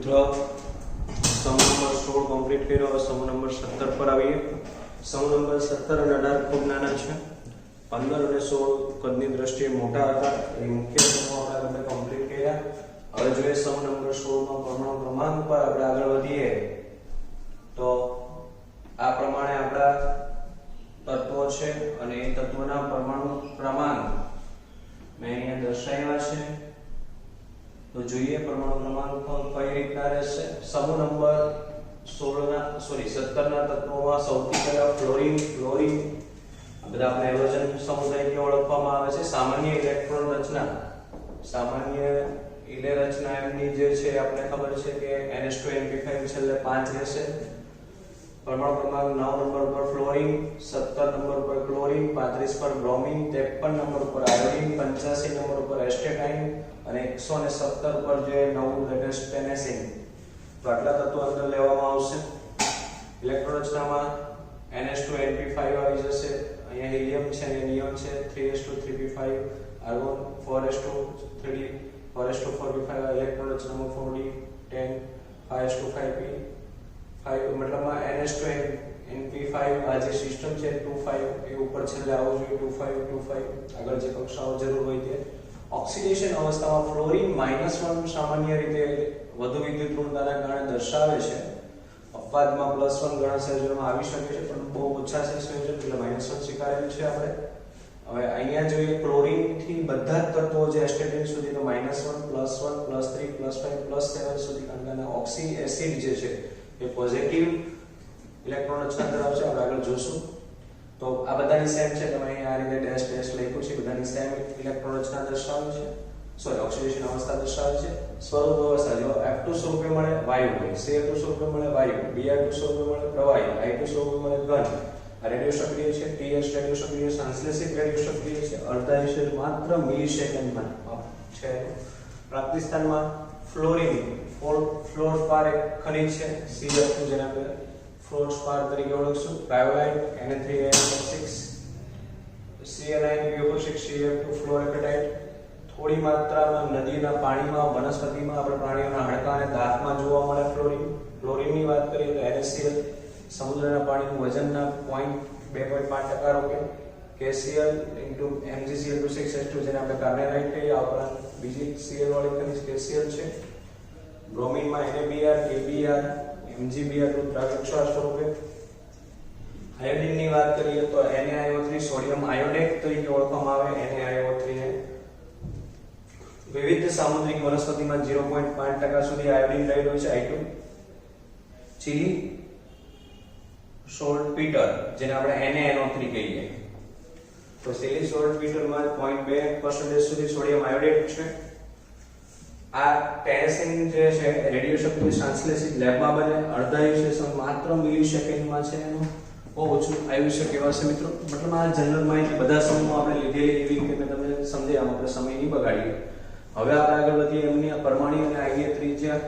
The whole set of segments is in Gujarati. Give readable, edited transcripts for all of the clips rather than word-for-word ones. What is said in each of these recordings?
મિત્રો સમૂહ નંબર 16 કમ્પ્લીટ કર્યો. હવે સમૂહ નંબર 17 પર આવીએ. સમૂહ નંબર 17 અને 18 ખૂબ નાના છે. 15 અને 16 કદની દ્રષ્ટિએ મોટા હતા. એ મુખ્ય સમૂહ આપણે કમ્પ્લીટ કર્યા. હવે જોઈએ સમૂહ નંબર 16 માં પરમાણુ ક્રમાંક પર આપણે આગળ વધીએ તો આ પ્રમાણે આપણા તત્વો છે અને એ તત્વોના પરમાણુ ક્રમાંક મેં અહીંયા દર્શાવ્યા છે. તો જોઈએ પરમાણુ ક્રમાંક કઈ રીતના રહેશે. સમૂહ નંબર 17 ના તત્વોમાં સૌથી પહેલા ફ્લોરીન આ બધા આપણે હેલોજન સમૂહ તરીકે ઓળખવામાં આવે છે. સામાન્ય ઇલેક્ટ્રોન રચના એમની જે છે આપણે ખબર છે કે NH2np5 છેલ્લે 5 રહેશે. પરમાણુ ક્રમાંક 9 નંબર પર ફ્લોરીન, 17 નંબર પર ક્લોરીન, 35 પર બ્રોમિન, 53 નંબર પર આયોડીન, 85 નંબર પર એસ્ટેટાઇન અને 117 પર જે નવું લેટેસ્ટ ટેનેસિન. તો આટલા તત્વો અંદર લેવામાં આવશે. ઇલેક્ટ્રોન રચનામાં NH2np5 આવી જશે. અહીંયા હિલિયમ છે અને નિયોન છે. 3s2 3p5 argon 4s2 electron રચનામાં 4d 10 5s2 5p 5 મતલબમાં NH2np5 આ જે સિસ્ટમ છે 25 એ ઉપર છેલ્લે આવવું જોઈએ. 25 આગળ જે કક્ષાઓ જરૂર હોય તે. ઓક્સિડેશન અવસ્થામાં ફ્લોરીન -1 સામાન્ય રીતે વધુ વિદ્યુત ઋણતાના કારણે દર્શાવે છે. અપવાદમાં +1 ઘણા સંયોજનોમાં આવી શકે છે પણ બહુ ઓછા છે સંયોજન એટલે -1 સ્વીકારેલું છે આપણે. હવે અહીંયા જોઈએ ક્લોરીન થી બધા જ તત્વો જે એસ્ટેટિન સુધી તો -1 +1 +3 +5 +7 સુધી કારણના ઓક્સી એસિડ જે છે એ પોઝિટિવ ઇલેક્ટ્રોન રચના ધરાવે છે. આપણે આગળ જોશું. તો આ બધાની સેમ છે. તમે અહીંયા આ રીતે ડેશ લખ્યું છે. બધાની સેમ ઇલેક્ટ્રોન રચના દર્શાવે છે. ઓક્સિડેશન અવસ્થા દર્શાવે છે. સ્વરૂપ અવસ્થા જો F2 સ્વરૂપે મળે વાયુ હોય, Ca2 સ્વરૂપે મળે વાયુ, Br2 સ્વરૂપે મળે પ્રવાહી, I2 સ્વરૂપે મળે ઘન. આ રેડિયો સક્રિય છે. TS રેડિયો સક્રિય, ટ્રાન્સલેશિક રેડિયો સક્રિય છે. અર્ધાયુષ્ય માત્ર મિલિસેકન્ડમાં છે. પ્રાપ્તિ સ્થાનમાં ફ્લોરીન ફ્લોરસ્પાર એક ખનિજ છે. Cl2 જેને આપણે ફ્લોરસ્પાર તરીકે ઓળખશું. Cryolite Na3NO6 Cl9PO6 Cl2 ફ્લોરેપેટાઇટ. થોડી માત્રામાં નદીના પાણીમાં, વનસ્પતિમાં, આપણે પ્રાણીઓના હાડકા અને દાંતમાં જોવા મળે ફ્લોરીન. ફ્લોરીનની વાત કરીએ તો NaCl સમુદ્રના પાણીનું વજનના 2.5% રૂપે. KCl MgCl2 જેને આપણે કાર્બોનાઇટ કહીએ. આ ઉપરાંત બીજી Cl વાળી ખનિજ KCl છે. બ્રોમિનમાં NaBr, KBr, MgBr નું દ્રાવક સ્વરૂપે. આયોડીનની વાત કરીએ તો NaIO3 સોડિયમ આયોડેટ તરીકે ઓળખવામાં આવે. NaIO3 ને વિવિધ સામુદ્રિક વનસ્પતિમાં 0.5% સુધી આયોડીન રહેલું છે. I2 ચીલી સોલ્ટપીટર જેને આપણે NaNO3 કહીએ. તો ચીલી સોલ્ટપીટરમાં 0.2% સુધી સોડિયમ આયોડેટ છે. આ ટેનેસિન જે છે રેડિયો સક્રિય ટ્રાન્સલેશિક લેબમાં બને. અર્ધાયુષ્ય માત્ર મિલિસેકન્ડમાં છે. એનું બહુ ઓછું આયુષ્ય કહેવાશે મિત્રો. મતલબ આ જનરલ માહિતી બધા સમૂહમાં આપણે લીધેલી એવી રીતે મેં તમને સમજાવ્યા. આપણે સમય નહીં બગાડીએ. હવે આપણે આગળ વધીએ. એમની પરમાણુ અને આઈય ત્રિજ્યા,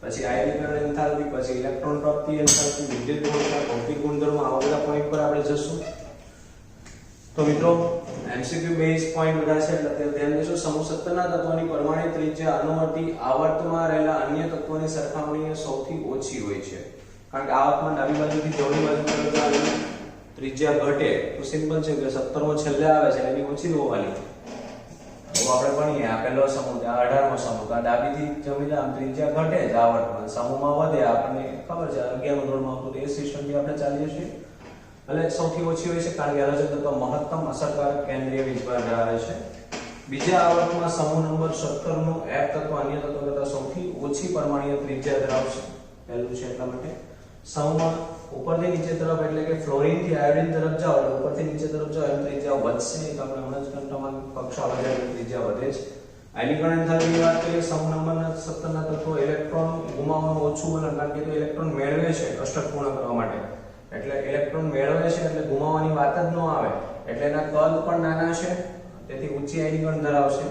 પછી આયનીકરણ એન્થાલ્પી, પછી ઇલેક્ટ્રોન પ્રાપ્તિ એન્થાલ્પી, વિદ્યુત ઋણતા, ભૌતિક ગુણધર્મો, આવા બધા પોઈન્ટ પર આપણે જશું. તો મિત્રો MCQ બેઝ પોઈન્ટ બધા છે એટલે ધ્યાન દેશો. સમૂહ 17 ના તત્વોની પરમાણુ ત્રિજ્યા અનુવર્તી આવર્તમાં રહેલા અન્ય તત્વોની સરખામણીએ સૌથી ઓછી હોય છે. કારણ કે આવર્તમાં ડાબી બાજુથી જમણી બાજુ તરફ ત્રિજ્યા ઘટે તો સિમ્પલ છે કે 17 માં છેલ્લે આવે છે એની ઓછી હોવાની. તો આપણે ભણીએ આ પહેલો સમૂહ, આ 18મો સમૂહ. આ ડાબીથી જમણી આમ ત્રિજ્યા ઘટે છે આવર્તમાં, સમૂહમાં વધે. આપણને ખબર છે 11મા ધોરણમાં આવતું તો એ સિસ્ટમથી આપણે ચાલીએ છીએ. એટલે સૌથી ઓછી હોય છે કારણ કે હેલોજન તત્વ મહત્તમ અસરકારક કેન્દ્રીય વીજભાર ધરાવે છે. બીજા આવર્તમાં સમૂહ નંબર 17 નું F તત્વ અન્ય તત્વો કરતાં સૌથી ઓછી પરમાણુય ત્રિજ્યા ધરાવશે. પહેલું છે એટલા માટે. સમૂહમાં ઉપરથી નીચે તરફ એટલે કે ફ્લોરીન થી આયોડીન તરફ જાઓ એટલે ઉપરથી નીચે તરફ જાઓ એમ ત્રિજ્યા વધશે. તો આપણે હમણાં જ ઘંટામાં કક્ષા વધારે ત્રિજ્યા વધે છે. આયનીકરણ એન્થાલ્પીની વાત કરીએ. સમૂહ નંબર 17 ના તત્વો ઇલેક્ટ્રોન ગુમાવવાનું ઓછું વલણ, કારણ કે ઇલેક્ટ્રોન મેળવે છે અષ્ટક પૂર્ણ કરવા માટે. એટલે ઇલેક્ટ્રોન મેળવે છે એટલે ગુમાવવાની વાત જ ન આવે. એટલે એના કદ પણ નાના છે, તેથી ઊંચી આયનીકરણ ધરાવશે.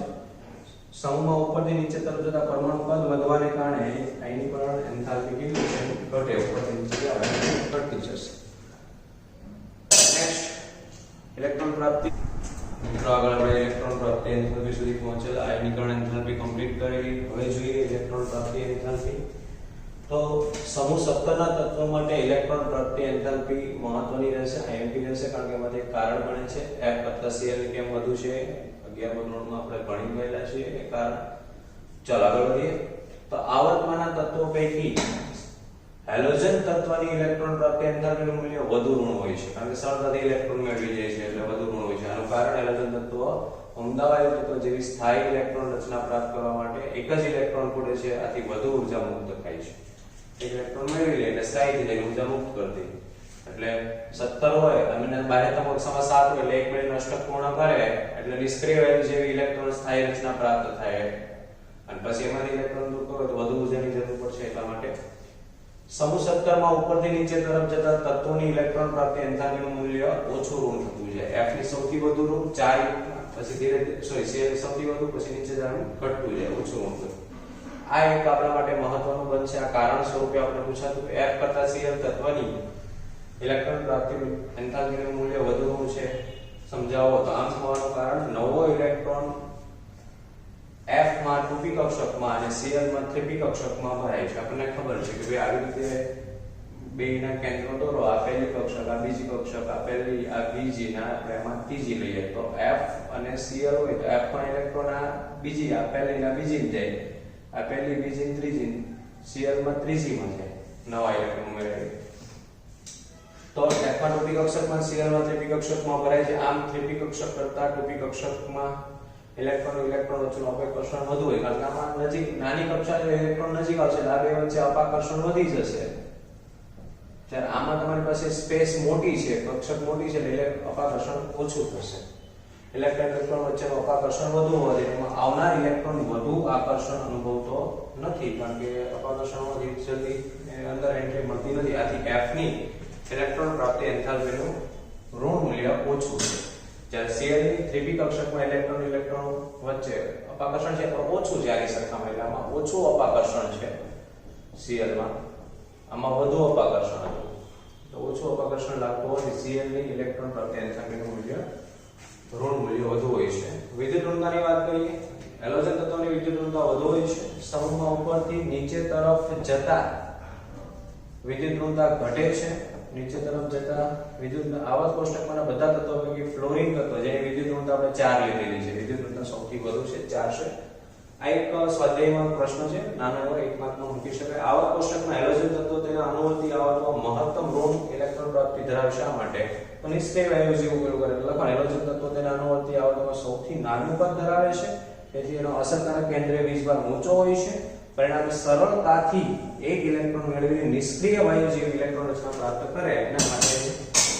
સમૂહમાં ઉપરથી નીચે તરફ જતા પરમાણુ કદ વધવાને કારણે આયનીકરણ એન્થાલ્પી કેટલી છે ઘટે, ઉપરથી નીચે આવે ઘટતી જશે. નેક્સ્ટ ઇલેક્ટ્રોન પ્રાપ્તિ. મિત્રો આગળ આપણે ઇલેક્ટ્રોન પ્રાપ્તિ એન્થાલ્પી સુધી પહોંચેલા. આયનીકરણ એન્થાલ્પી કમ્પ્લીટ કરેલી. હવે જોઈએ ઇલેક્ટ્રોન પ્રાપ્તિ એન્થાલ્પી. તો સમૂહ 17 ના તત્વો માટે ઇલેક્ટ્રોન પ્રત્યે એન્થાલ્પી મહત્વની રહેશે, આઈએમપી રહેશે, કારણ કે એમાંથી એક કારણ બને છે F કરતા Cl ની કેમ વધુ છે. 11મા નોટમાં આપણે ભણી ગયેલા છીએ એ કારણ. ચાલો આગળ વધીએ. તો આવર્તમાનના તત્વો પૈકી હેલોજન તત્વની ઇલેક્ટ્રોન પ્રત્યે એન્થાલ્પીનું મૂલ્ય વધુ ઋણ હોય છે, કારણ કે સરળતાથી ઇલેક્ટ્રોન મેળવી જાય છે એટલે વધુ ઋણ હોય છે. આનું કારણ હેલોજન તત્વ અમદાવાદ તત્વ જેવી સ્થાયી ઇલેક્ટ્રોન રચના પ્રાપ્ત કરવા માટે એક જ ઇલેક્ટ્રોન ફૂટે છે, આથી વધુ ઊર્જા મુક્ત થાય છે. એક ઇલેક્ટ્રોન મેળવી લે એટલે સ્થાયી થઈ જાય, ઊર્જા મુક્ત કરી દે. એટલે 17 હોય અને બાહ્યતમ કક્ષામાં 7 હોય એટલે એક મિનિટ અષ્ટક પૂર્ણ કરે એટલે નિષ્ક્રિય વેલ્યુ જેવી ઇલેક્ટ્રોન સ્થાયી રચના પ્રાપ્ત થાય અને પછી એમાંથી ઇલેક્ટ્રોન દૂર કરો તો વધુ ઊર્જાની જરૂર પડશે. એટલા માટે સમૂહ 17 માં ઉપરથી નીચે તરફ જતા તત્વોની ઇલેક્ટ્રોન પ્રાપ્તિ એન્થાલ્પીનું મૂલ્ય ઓછું ઋણ થતું જાય. F ની સૌથી વધુ ઋણ 4 પછી ધીરે સોરી Cl ની સૌથી વધુ પછી નીચે જવાનું ઘટતું જાય, ઓછું ઋણ થતું. આ એક આપણા માટે મહત્વનું બનશે. આ કારણ સ્વરૂપે આપણે પૂછાતું F કરતા Cl તત્વની ઇલેક્ટ્રોન પ્રાપ્તિ એન્થાલ્પીનું મૂલ્ય વધુ ઋણ છે સમજાવો. તો આમ થવાનું કારણ નવો ઇલેક્ટ્રોન F માં 2p કક્ષકમાં અને Cl માં 3p કક્ષકમાં ભરાય છે. આપણને ખબર છે કે ભાઈ આવી રીતે બેયના કેન્દ્રો દોરો. આ પહેલી કક્ષક, આ બીજી કક્ષક, આ પહેલી, આ બીજી, ને આપણે એમાં ત્રીજી લઈએ તો F અને Cl હોય તો F માં ઇલેક્ટ્રોન આ બીજી, આ પહેલી ને બીજી જાય, આ પહેલી, બીજી, ત્રીજી, Cl માં ત્રીજીમાં જાય, નવા ઇલેક્ટ્રોન મેળવી. તો F માં 2p કક્ષકમાં, Cl માં 3p કક્ષકમાં ભરાય છે. આમ 3p કક્ષક કરતા 2p કક્ષકમાં ઇલેક્ટ્રોન વચ્ચેનું અપાકર્ષણ વધુ હોય, કારણ કે આમાં નજીક નાની કક્ષાએ ઇલેક્ટ્રોન નજીક આવશે એટલે આ બે વચ્ચે અપાકર્ષણ વધી જશે. જ્યારે આમાં તમારી પાસે સ્પેસ મોટી છે, કક્ષક મોટી છે એટલે અપાકર્ષણ ઓછું થશે. ઇલેક્ટ્રોન વચ્ચેનું અપાકર્ષણ વધુ હોય એમાં આવનાર ઇલેક્ટ્રોન વધુ આકર્ષણ અનુભવતો નથી, કારણ કે અપાકર્ષણમાંથી જલ્દી અંદર એન્ટ્રી મળતી નથી. આથી F ની ઇલેક્ટ્રોન પ્રાપ્તિ એન્થાલ્પીનું ઋણ મૂલ્ય ઓછું છે. જ્યારે Cl ની 3p કક્ષકમાં ઇલેક્ટ્રોન વચ્ચે અપાકર્ષણ છે પણ ઓછું છે. આની સરખામણીમાં આમાં ઓછું અપાકર્ષણ છે Cl માં, આમાં વધુ અપાકર્ષણ હતું. તો ઓછું અપાકર્ષણ લાગતું હોવાથી Cl ની ઇલેક્ટ્રોન પ્રાપ્તિ એન્થાલ્પીનું મૂલ્ય ઋણ મૂલ્ય વધુ હોય છે. વિદ્યુત ઋણતાની વાત કરીએ. હેલોજન તત્વોની વિદ્યુત ઋણતા વધુ હોય છે. સમૂહમાં ઉપરથી નીચે તરફ જતા વિદ્યુત ઋણતા ઘટે છે. નીચે તરફ જતા વિદ્યુત આવર્ત કોષ્ટકમાંના બધા તત્વો પૈકી ફ્લોરીન તત્વ જેની વિદ્યુત ઋણતા આપણે 4 લીધેલી છે, વિદ્યુત ઋણતા સૌથી વધુ છે, 4 છે. આ એક સ્વાધ્યાયમાં પ્રશ્ન છે, નાનો એવો એક માર્કમાં મૂકી શકાય. આવર્ત કોષ્ટકમાં હેલોજન તત્વો તેના અનુવર્તી આવર્તમાં મહત્તમ ઋણ ઇલેક્ટ્રોન પ્રાપ્તિ ધરાવે શા માટે? તો નિષ્ક્રિય વાયુ જેવું ઉપયોગ કરે એટલે લખો હેલોજન તત્વો તેના અનુવર્તી આવર્તમાં સૌથી નાનું કદ ધરાવે છે, તેથી એનો અસરકારક કેન્દ્રીય વીજભાર ઊંચો હોય છે. પરિણામે સરળતાથી એક ઇલેક્ટ્રોન મેળવીને નિષ્ક્રિય વાયુ જેવી ઇલેક્ટ્રોન રચના પ્રાપ્ત કરે એના માટે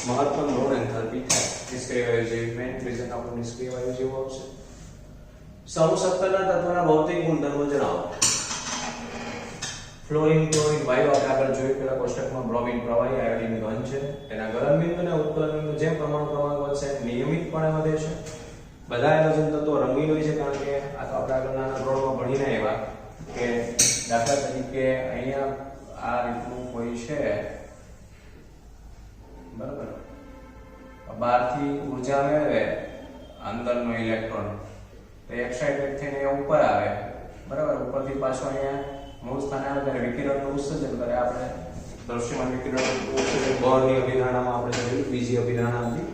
મહત્તમ ઋણ એન્થાલ્પી થાય. નિષ્ક્રિય વાયુ જેવી મેઇન રીઝન આપણું નિષ્ક્રિય વાયુ જેવું આવશે. સમૂહ 17 ના તત્વના ભૌતિક ગુણધર્મો જણાવો. ફ્લોરીન, ક્લોરીન વાયુ આપણે આગળ જોયું પેલા કોષ્ટકમાં. બ્રોમિન પ્રવાહી, આયોડીન ઘન છે. તેના ગલન બિંદુ અને ઉત્કલન બિંદુ જેમ પ્રમાણ વધશે નિયમિતપણે વધે છે. બધા હેલોજન તત્વો રંગીન હોય છે, કારણ કે આ તો આપણે આગળ નાના ધોરણમાં ભણીને આવ્યા કે દાખલા તરીકે અહીંયા આ રીતનું કોઈ છે, બરાબર, બહારથી ઉર્જા મેળવે અંદરનો ઇલેક્ટ્રોન તો એક્સાઇટેડ થઈને ઉપર આવે, બરાબર, ઉપરથી પાછો અહીંયા મૂળ સ્થાને આવે ત્યારે વિકિરણનું ઉત્સર્જન કરે. આપણે દ્રશ્યમાન વિકિરણનું ઉત્સર્જન બોહરની અભિધારણામાં આપણે જોયું, બીજી અભિધારણા હતી,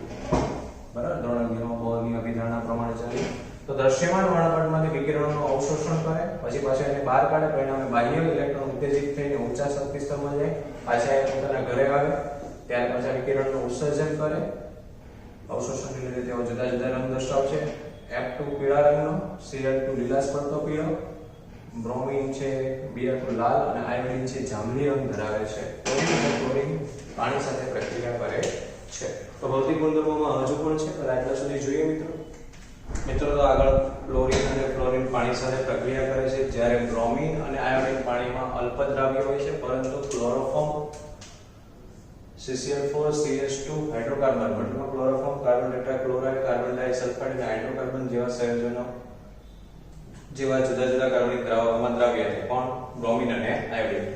બરાબર, ધોરણ 2 માં બોહરની અભિધારણા પ્રમાણે ચાલી. તો દ્રશ્યમાન વર્ણપટમાંથી વિકિરણોનું અવશોષણ કરે, પછી પાછા એને બહાર કાઢે. પરિણામે બાહ્ય ઇલેક્ટ્રોન ઉત્તેજિત થઈને ઊંચા શક્તિ સ્તરમાં જાય, પાછા એ પોતાના ઘરે આવે, ત્યાર પાછા વિકિરણનું ઉત્સર્જન કરે. અવશોષણને લીધે તેઓ જુદા જુદા રંગ દર્શાવશે. F2 પીળા રંગનો, Cl2 લીલાશ પડતો પીળો, બ્રોમિન છે Br2 લાલ અને આયોડીન છે જાંબલી રંગ ધરાવે છે. ક્લોરીન પાણી સાથે પ્રક્રિયા કરે છે. તો ભૌતિક ગુણધર્મોમાં હજુ પણ છે, પણ આટલા સુધી જોઈએ મિત્રો. તો આગળ ક્લોરીન અને ફ્લોરીન પાણી સાથે પ્રક્રિયા કરે છે, જ્યારે બ્રોમિન અને આયોડીન પાણીમાં અલ્પદ્રાવ્ય હોય છે, પરંતુ ક્લોરોફોર્મ, CCl4, CH2 હાઇડ્રોકાર્બન, મતલબ ક્લોરોફોર્મ, કાર્બન ટેટ્રાક્લોરાઇડ, કાર્બન ડાઇસલ્ફાઇડ અને હાઇડ્રોકાર્બન જેવા સંયોજનો જેવા જુદા જુદા કાર્બનિક દ્રાવકોમાં દ્રાવ્ય છે. પણ બ્રોમિન અને આયોડીન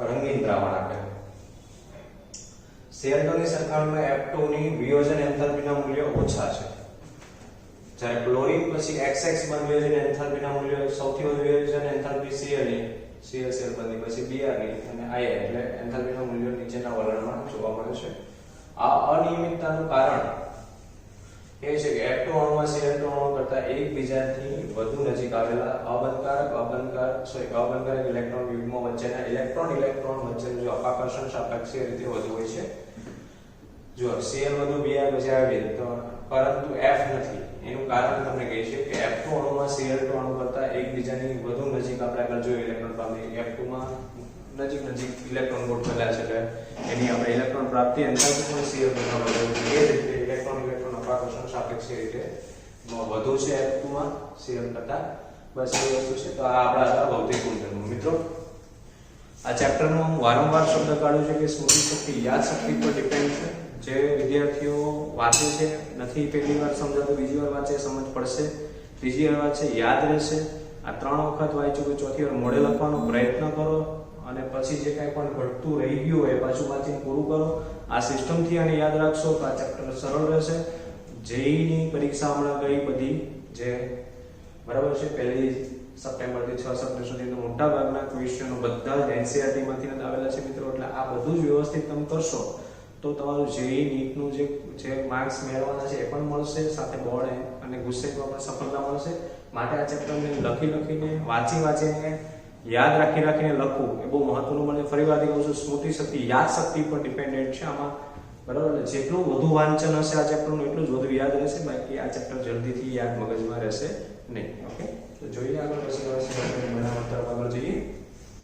રંગીન દ્રાવણ આપે. Cl2 ની સરખામણીમાં F2 ની વિયોજન એન્થાલ્પીના મૂલ્યો ઓછા છે. જ્યારે ક્લોરીન પછી XX બંધ વિયોજન એન્થાલ્પીના મૂલ્યો સૌથી વધુ વિયોજન એન્થાલ્પી Cl ની ClCl બની પછી Br ની અને Ir એટલે એન્થાલ્પીના મૂલ્યો નીચેના વલણમાં જોવા મળે છે. આ અનિયમિતતાનું કારણ એ છે કે F2 અણુમાં Cl2 અણુ કરતાં એકબીજાથી વધુ નજીક આવેલા અબંધકારક ઇલેક્ટ્રોન યુગ્મો વચ્ચેના ઇલેક્ટ્રોન વચ્ચેનું જો અપાકર્ષણ સાપેક્ષીય રીતે વધુ હોય છે. જો Cl વધુ Br પછી આવી તો પરંતુ F નથી. એનું કારણ તમને કહી છે કે F2 અણુમાં Cl2 અણુ કરતાં એકબીજાની વધુ નજીક આપણે આગળ જો ઇલેક્ટ્રોન પામી F2 માં નજીક ઇલેક્ટ્રોન ગોઠવેલા છે એટલે એની આપણે ઇલેક્ટ્રોન પ્રાપ્તિ એન્થાલ્પી પણ Cl કરતાં વધુ છે. એ જ રીતે ઇલેક્ટ્રોન અપાકર્ષણ સાપેક્ષીય રીતે વધુ છે F2 માં Cl કરતાં. બસ એ વસ્તુ છે. તો આ આપણા હતા ભૌતિક ગુણધર્મો. મિત્રો આ ચેપ્ટરમાં હું વારંવાર શબ્દ કાઢું છું કે સ્મૃતિ શક્તિ યાદ શક્તિ પર ડિપેન્ડ છે. જે વિદ્યાર્થીઓ વાંચે છે નથી પહેલી વાર સમજાતું બીજી વાર વાંચે સમજ પડશે, ત્રીજી વાર વાંચે યાદ રહેશે. આ 3 વખત વાંચ્યું કે ચોથી વાર મોડે લખવાનો પ્રયત્ન કરો અને પછી જે કાંઈ પણ ઘટતું રહી ગયું હોય પાછું વાંચીને પૂરું કરો. આ સિસ્ટમથી આને યાદ રાખશો તો આ ચેપ્ટર સરળ રહેશે. જેઈની પરીક્ષા હમણાં ગઈ બધી જે બરાબર છે 1 સપ્ટેમ્બરથી 6 સપ્ટેમ્બર સુધી મોટા ભાગના ક્વેશ્ચનો બધા જ NCERT માંથી આવેલા છે મિત્રો. એટલે આ બધું જ વ્યવસ્થિત તમે કરશો તો તમારું જેઈ નીટનું જે માર્ક્સ મેળવવાના છે એ પણ મળશે, સાથે બોર્ડ અને ગુસ્સેટમાં પણ સફળતા મળશે. માટે આ ચેપ્ટરને લખીને વાંચીને યાદ રાખીને લખવું એ બહુ મહત્વનું બને. ફરી વાર કહું છું, સ્મૃતિ શક્તિ યાદ શક્તિ પર ડિપેન્ડન્ટ છે આમાં, બરાબર. જેટલું વધુ વાંચન હશે આ ચેપ્ટરનું એટલું જ વધુ યાદ રહેશે. બાકી આ ચેપ્ટર જલ્દીથી યાદ મગજમાં રહેશે નહીં. ઓકે, તો જોઈએ આગળ પછી બનાવટ તરફ આગળ જઈએ.